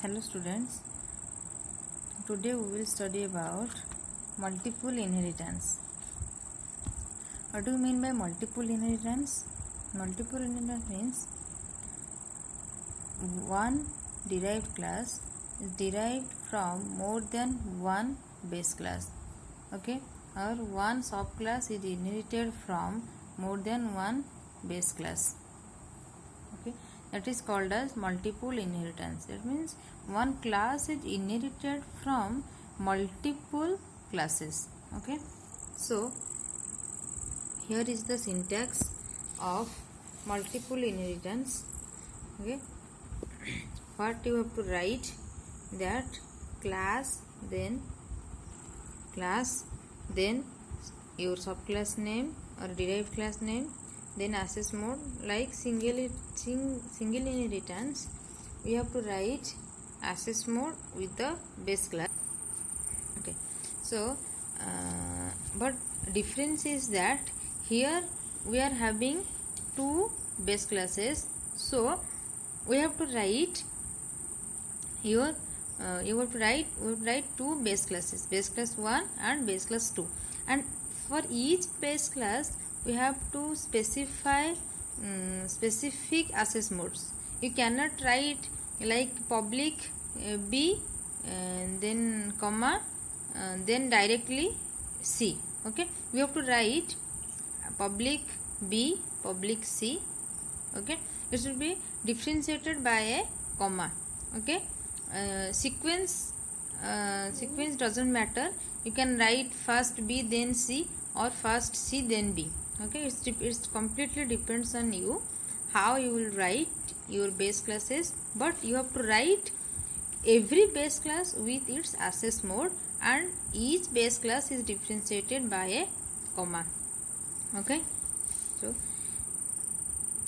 Hello students, today we will study about multiple inheritance. What do you mean by multiple inheritance? Multiple inheritance means one derived class is derived from more than one base class, okay, or one subclass is inherited from more than one base class, okay. That is called as multiple inheritance. That means one class is inherited from multiple classes, okay. So here is the syntax of multiple inheritance, okay. What you have to write, that class, then your subclass name or derived class name, then access mode. Like single inheritance, we have to write access mode with the base class, okay. So but difference is that here we are having two base classes, so we have to write you have to write two base classes, base class 1 and base class 2, and for each base class we have to specify specific access modes. You cannot write like public B then comma then directly C, okay. We have to write public B, public C, okay. It should be differentiated by a comma, okay. Sequence doesn't matter. You can write first B then C or first C then B, okay. It's completely depends on you how you will write your base classes, but you have to write every base class with its access mode, and each base class is differentiated by a comma, okay. So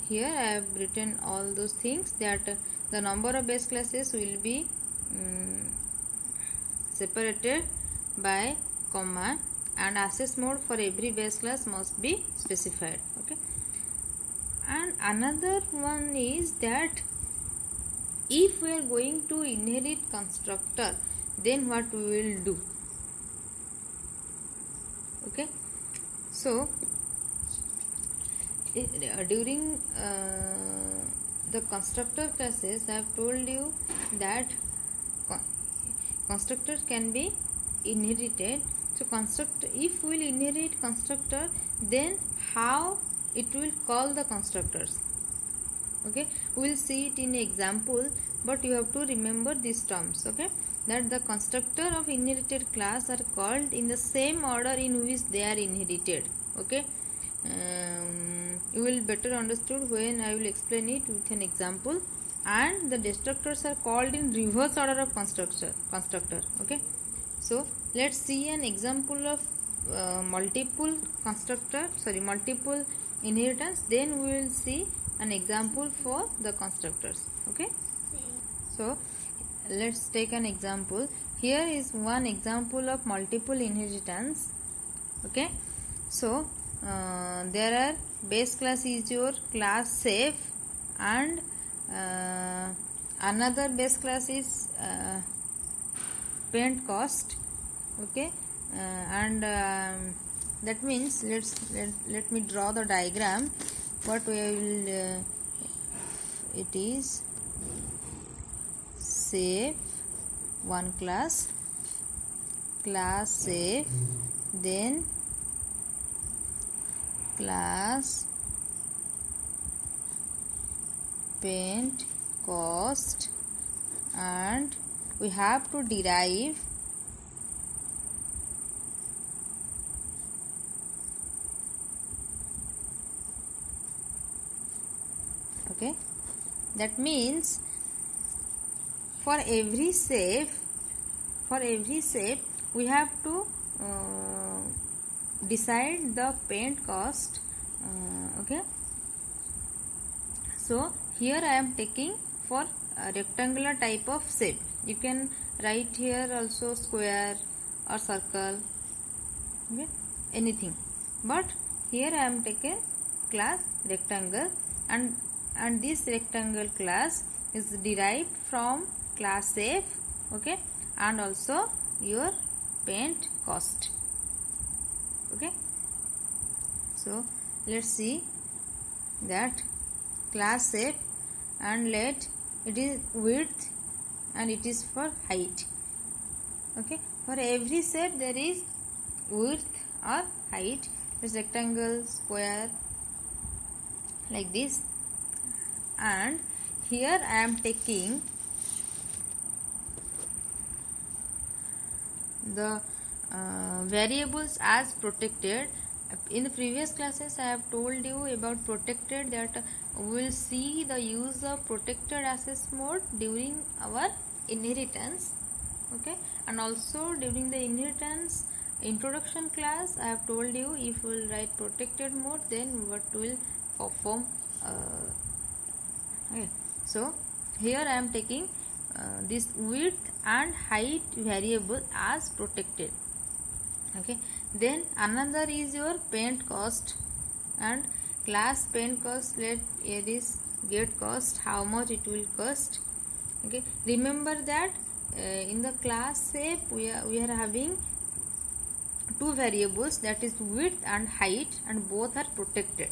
here I have written all those things, that the number of base classes will be separated by comma, and access mode for every base class must be specified, okay. And another one is that if we are going to inherit constructor, then what we will do, okay. So during the constructor classes I have told you that constructors can be inherited. So if we will inherit constructor, then how it will call the constructors, okay. We will see it in example, but you have to remember these terms, okay. That the constructor of inherited class are called in the same order in which they are inherited, okay. You will better understood when I will explain it with an example. And the destructors are called in reverse order of constructor, okay. So let's see an example of multiple inheritance, then we will see an example for the constructors, okay. So let's take an example. Here is one example of multiple inheritance, okay. So there are base class is your class safe, and another base class is paint cost, okay. And that means let me draw the diagram. What we will it is safe one class safe, then class paint cost, and we have to derive okay. That means for every safe we have to decide the paint cost, okay. So here I am taking for a rectangular type of shape. You can write here also square or circle, okay, anything, but here I am taking class rectangle, and this rectangle class is derived from class shape, okay, and also your paint cost. Okay, so let's see that class shape, and let it is width and it is for height. Okay, for every shape there is width or height. It's rectangle, square, like this. And here I am taking the variables as protected. In the previous classes I have told you about protected, that we will see the use of protected access mode during our inheritance. Okay, and also during the inheritance introduction class I have told you, if we will write protected mode, then what will perform. Okay, so here I am taking this width and height variable as protected. Okay, then another is your paint cost and class paint cost. Let here is get cost, how much it will cost. Okay, remember that in the class shape we are having two variables, that is width and height, and both are protected.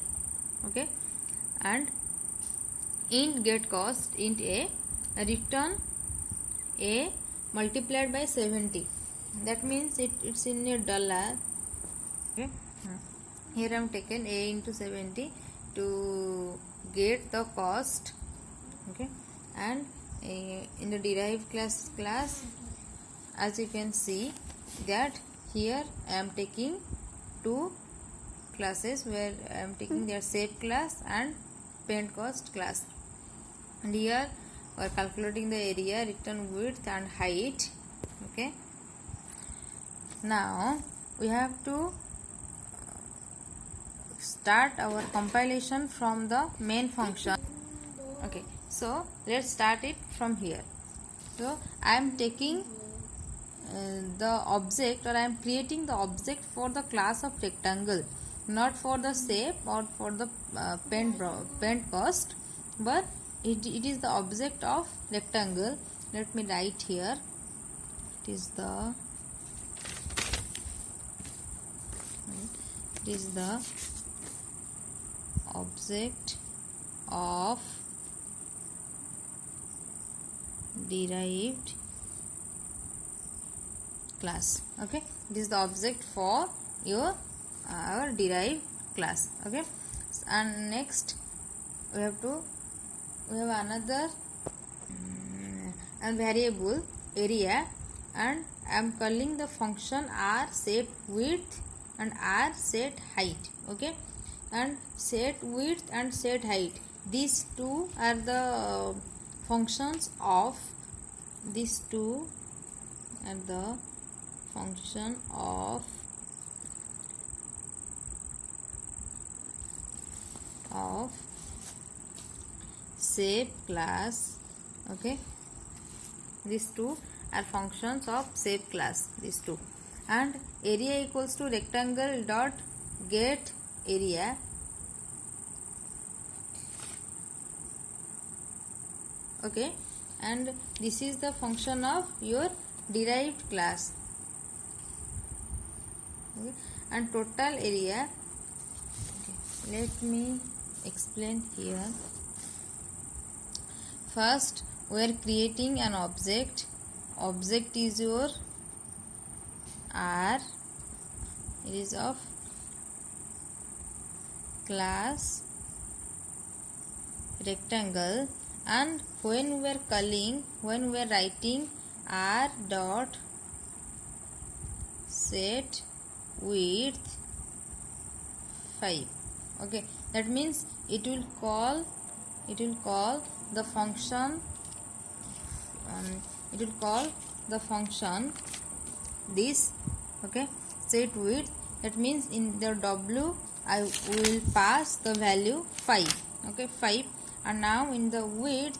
Okay, and int get cost, int a, return a multiplied by 70. That means it's in a dollar. Okay, here I am taken a into 70 to get the cost. Okay, and in the derived class as you can see that here I am taking two classes where I am taking their shape class and paint cost class, and here we are calculating the area, return width and height. Okay, now we have to start our compilation from the main function. Okay, so let's start it from here. So I am taking the object, or I am creating the object for the class of rectangle, not for the shape or for the paint cost, but it is the object of rectangle. Let me write here. It is the object of derived class. Okay, this is the object for your our derived class. Okay, and next we have another and variable area, and I am calling the function r set width and r set height. Okay, and set width and set height, these two are the functions of these two are the function of shape class. Okay, these two are functions of shape class, these two. And area equals to rectangle dot get area. Okay, and this is the function of your derived class. Okay, and total area. Okay, let me explain here. First we are creating an object. Object is your r, it is of class rectangle, and when we are writing r dot set width 5. Okay, that means it will call the function this. Okay, set width, that means in the w I will pass the value 5. Okay, 5, and now in the width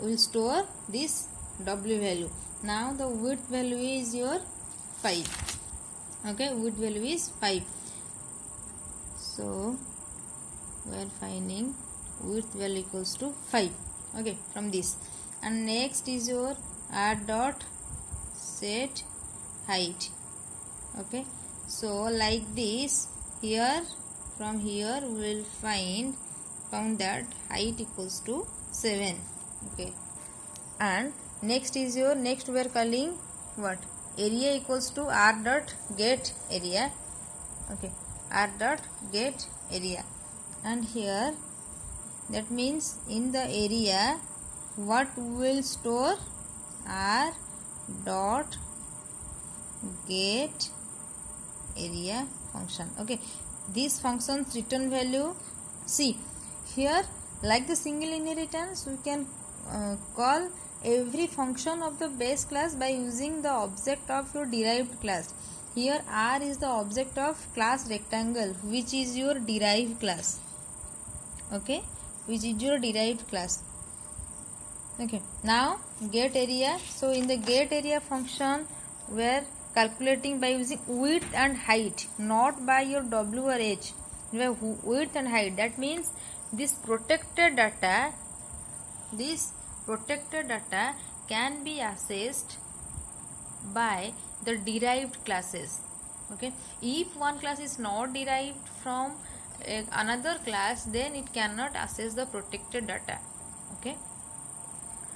we will store this w value. Now the width value is your 5. Okay, width value is 5, so we are finding width value equals to 5. Okay, from this. And next is your r dot set height. Okay, so like this, here from here we will found that height equals to 7. Okay, and next we are calling what? Area equals to r dot get area. Okay, r dot get area, and here that means in the area what will store? R dot get area function. Okay, this function's return value, see here, like the single inheritance, we can call every function of the base class by using the object of your derived class. Here R is the object of class rectangle, which is your derived class. Okay, which is your derived class. Okay, now get area. So in the get area function we are calculating by using width and height, not by your W or H. Width and height, that means this protected data can be accessed by the derived classes. Okay, if one class is not derived from another class, then it cannot access the protected data. Okay,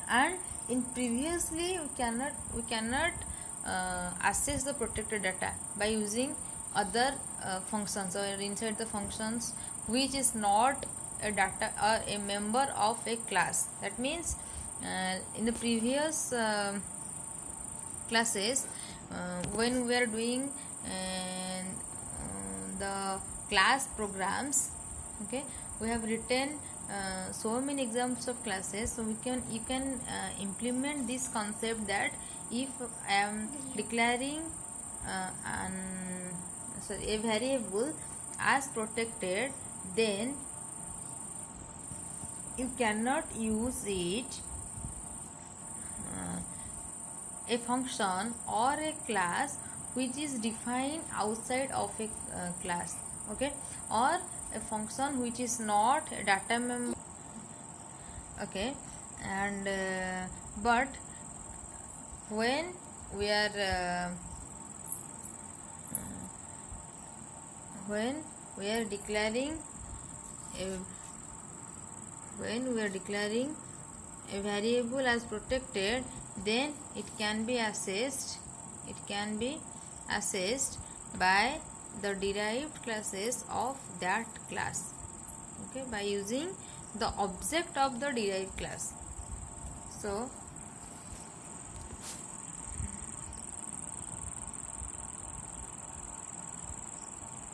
and in previously we cannot access the protected data by using other functions, or inside the functions which is not a data or a member of a class. That means in the previous classes, when we are doing the class programs, okay, we have written so many examples of classes. So you can implement this concept that if I am declaring a variable as protected, then you cannot use it a function or a class which is defined outside of a class. Okay, or a function which is not a data member. Okay, and but when we are declaring a variable as protected, then it can be accessed by the derived classes of that class. Okay, by using the object of the derived class. So